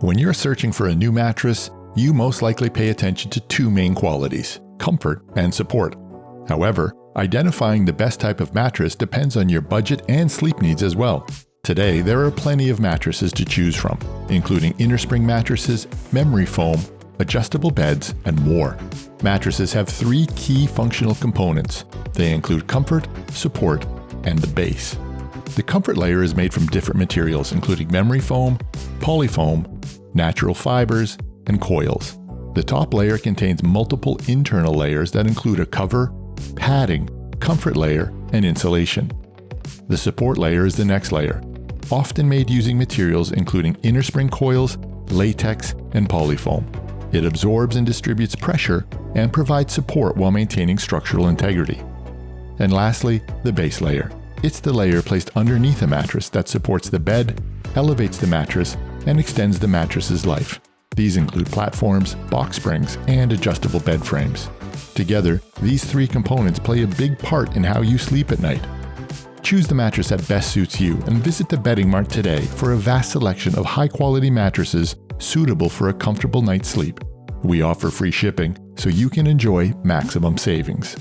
When you're searching for a new mattress, you most likely pay attention to two main qualities: comfort and support. However, identifying the best type of mattress depends on your budget and sleep needs as well. Today, there are plenty of mattresses to choose from, including innerspring mattresses, memory foam, adjustable beds, and more. Mattresses have three key functional components. They include comfort, support, and the base. The comfort layer is made from different materials, including memory foam, polyfoam, natural fibers, and coils. The top layer contains multiple internal layers that include a cover, padding, comfort layer, and insulation. The support layer is the next layer, often made using materials including innerspring coils, latex, and polyfoam. It absorbs and distributes pressure and provides support while maintaining structural integrity. And lastly, the base layer. It's the layer placed underneath a mattress that supports the bed, elevates the mattress, and extends the mattress's life. These include platforms, box springs, and adjustable bed frames. Together, these three components play a big part in how you sleep at night. Choose the mattress that best suits you and visit the Bedding Mart today for a vast selection of high-quality mattresses suitable for a comfortable night's sleep. We offer free shipping, so you can enjoy maximum savings.